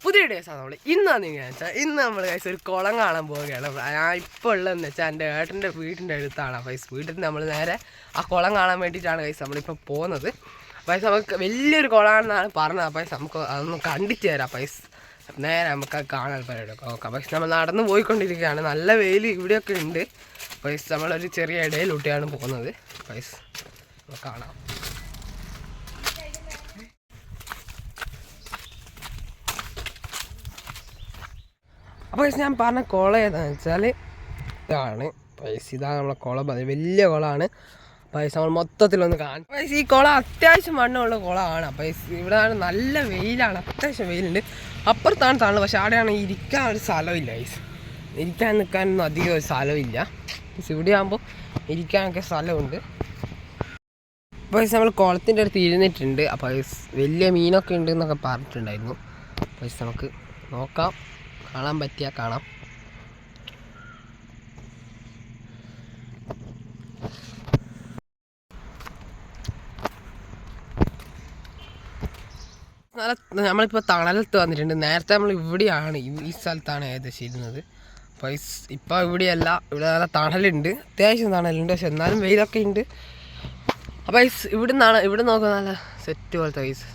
പുതിയ ഡേയ്സാണ് നമ്മൾ ഇന്നാന്ന് വെച്ചാൽ ഇന്ന് നമ്മൾ കഴിച്ച ഒരു കുളം കാണാൻ പോവുകയാണ്. ഞാൻ ഇപ്പോൾ ഉള്ളതെന്ന് വെച്ചാൽ എൻ്റെ ഏട്ടൻ്റെ വീടിൻ്റെ അടുത്താണ്. പൈസ വീട്ടിൽ നമ്മൾ നേരെ ആ കുളം കാണാൻ വേണ്ടിയിട്ടാണ് പൈസ നമ്മളിപ്പോൾ പോകുന്നത്. പൈസ നമുക്ക് വലിയൊരു കുളമാണെന്നാണ് പറഞ്ഞത്. പൈസ നമുക്ക് അതൊന്ന് കണ്ടിട്ട് തരാം. പൈസ നേരെ നമുക്ക് അത് കാണാൻ പരിപാടിയൊക്കെ നോക്കാം. പൈസ നമ്മൾ നടന്ന് പോയിക്കൊണ്ടിരിക്കുകയാണ്. നല്ല വെയിൽ ഇവിടെയൊക്കെ ഉണ്ട്. പൈസ നമ്മളൊരു ചെറിയ ഇടയിലൂട്ടിയാണ് പോകുന്നത്. പൈസ കാണാം. അപ്പോൾ ഞാൻ പറഞ്ഞ കുളം ഏതാണെന്ന് വെച്ചാൽ ഇതാണ്. പൈസ ഇതാണ് നമ്മളെ കുളം. വലിയ കുളമാണ്. പൈസ നമ്മൾ മൊത്തത്തിലൊന്ന് കാണും. പൈസ ഈ കുളം അത്യാവശ്യം മണ്ണുള്ള കുളമാണ്. പൈസ ഇവിടെ നല്ല വെയിലാണ്, അത്യാവശ്യം വെയിലുണ്ട്. അപ്പുറത്താണ് തണുപ്പ്. പക്ഷെ അവിടെയാണ് ഇരിക്കാൻ ഒരു സ്ഥലമില്ല. പൈസ ഇരിക്കാൻ നിൽക്കാനൊന്നും അധികം ഒരു സ്ഥലമില്ല. പൈസ ഇവിടെ ആകുമ്പോൾ ഇരിക്കാനൊക്കെ സ്ഥലമുണ്ട്. പൈസ നമ്മൾ കുളത്തിൻ്റെ അടുത്ത് ഇരുന്നിട്ടുണ്ട്. അപ്പോൾ വലിയ മീനൊക്കെ ഉണ്ട് എന്നൊക്കെ പറഞ്ഞിട്ടുണ്ടായിരുന്നു. പൈസ നമുക്ക് നോക്കാം, കാണാൻ പറ്റിയാൽ കാണാം. നമ്മളിപ്പോൾ തണലത്ത് വന്നിട്ടുണ്ട്. നേരത്തെ നമ്മൾ ഇവിടെയാണ്, ഈ സ്ഥലത്താണ് ഏകദേശം ഇരുന്നത്. അപ്പോൾ ഇപ്പോൾ ഇവിടെയല്ല, ഇവിടെ നല്ല തണലുണ്ട്, അത്യാവശ്യം തണലുണ്ട്. പക്ഷെ എന്നാലും വെയിലൊക്കെ ഉണ്ട്. അപ്പോൾ ഇവിടെ നോക്കുക, നല്ല സെറ്റ് പോലത്തെ ഐസ്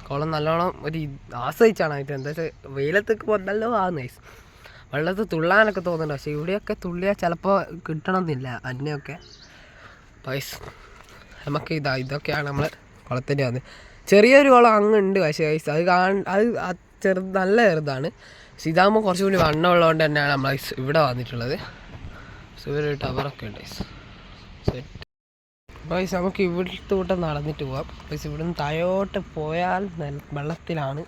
കുളം നല്ലോണം ഒരു ആസ്വദിച്ചാണ് ആയിട്ട്. എന്താ വെച്ചാൽ വെയിലത്തേക്ക് പോകണ്ടല്ലോ ആകുന്ന ഐസ്. വെള്ളത്തിൽ തുള്ളാനൊക്കെ തോന്നുന്നുണ്ട്. പക്ഷേ ഇവിടെയൊക്കെ തുള്ളിയാൽ ചിലപ്പോൾ കിട്ടണമെന്നില്ല അന്നയൊക്കെ. പൈസ നമുക്ക് ഇതൊക്കെയാണ് നമ്മൾ കുളത്തിൻ്റെ വന്ന്. ചെറിയൊരു കുളം അങ്ങുണ്ട്. പക്ഷേ ഐസ് അത് നല്ല ചെറുതാണ്. പക്ഷെ ഇതാകുമ്പോൾ കുറച്ചും കൂടി വണ്ണമുള്ളതുകൊണ്ട് തന്നെയാണ് നമ്മൾ ഐസ് ഇവിടെ വന്നിട്ടുള്ളത്. ഒരു ടവറൊക്കെ ഉണ്ട് ഐസ് സെറ്റ്. പൈസ നമുക്ക് ഇവിടുത്തെ കൂട്ടം നടന്നിട്ട് പോവാം. പൈസ ഇവിടുന്ന് താഴോട്ട് പോയാൽ വെള്ളത്തിലാണ്.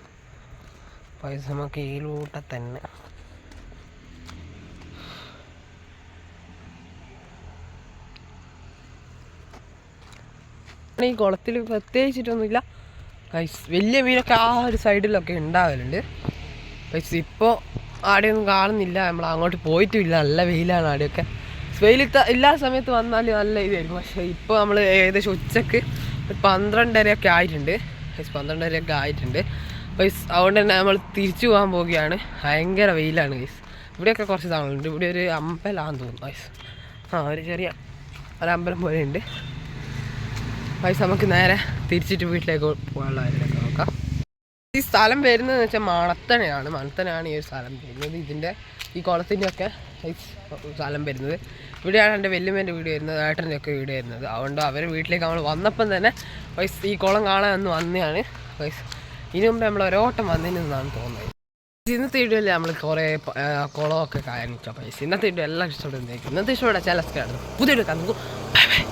പൈസ നമുക്ക് ഈ കൂട്ടം തന്നെ. ഈ കുളത്തിൽ പ്രത്യേകിച്ചിട്ടൊന്നുമില്ല. വലിയ മീനൊക്കെ ആ ഒരു സൈഡിലൊക്കെ ഉണ്ടാവലുണ്ട്. പൈസ ഇപ്പോൾ ആടെയൊന്നും കാണുന്നില്ല. നമ്മൾ അങ്ങോട്ട് പോയിട്ടുമില്ല. നല്ല വെയിലാണ് ആടെയൊക്കെ. വെയിൽ ഇല്ലാത്ത സമയത്ത് വന്നാൽ നല്ല ഇതായിരിക്കും. പക്ഷേ ഇപ്പോൾ നമ്മൾ ഏകദേശം ഉച്ചക്ക് 12:30 ആയിട്ടുണ്ട്. 12:30 ആയിട്ടുണ്ട്. പൈസ അതുകൊണ്ട് തന്നെ നമ്മൾ തിരിച്ചു പോകാൻ പോവുകയാണ്. ഭയങ്കര വെയിലാണ് ഗൈസ്. ഇവിടെയൊക്കെ കുറച്ച് താളുണ്ട്. ഇവിടെ ഒരു അമ്പലമാണെന്ന് തോന്നുന്നു പൈസ. ഒരു ചെറിയ ഒരമ്പലം പോലെ ഉണ്ട്. പൈസ നമുക്ക് നേരെ തിരിച്ചിട്ട് വീട്ടിലേക്ക് പോകാനുള്ള കാര്യങ്ങളൊക്കെ നോക്കാം. ഈ സ്ഥലം വരുന്നതെന്ന് വെച്ചാൽ മണത്തണയാണ് ഈ ഒരു സ്ഥലം വരുന്നത്. ഈ കുളത്തിൻ്റെയൊക്കെ സ്ഥലം വരുന്നത് ഇവിടെയാണ്. എൻ്റെ വല്യമ്മേൻ്റെ വീട് വരുന്നത്, ഏട്ടൻ്റെ ഒക്കെ വീട് വരുന്നത്. അതുകൊണ്ട് അവരുടെ വീട്ടിലേക്ക് നമ്മൾ വന്നപ്പം തന്നെ പൈസ ഈ കുളം കാണാൻ ഒന്ന് വന്നതാണ്. പൈസ ഇതിനു മുമ്പ് നമ്മൾ ഒരോട്ടം വന്നതിനെന്നാണ് തോന്നുന്നത്. ഇന്നത്തെ വീഡിയോയിൽ നമ്മൾ കുറേ കുളമൊക്കെ കാണിച്ച പൈസ. ഇന്നത്തെ വീഡിയോ എല്ലാം ഇഷ്ടപ്പെടുന്നതായിരിക്കും. ഇന്നത്തെ ഇഷ്ടപ്പെടാൻ ചില പുതിയൊരു കന്നു. Bye bye.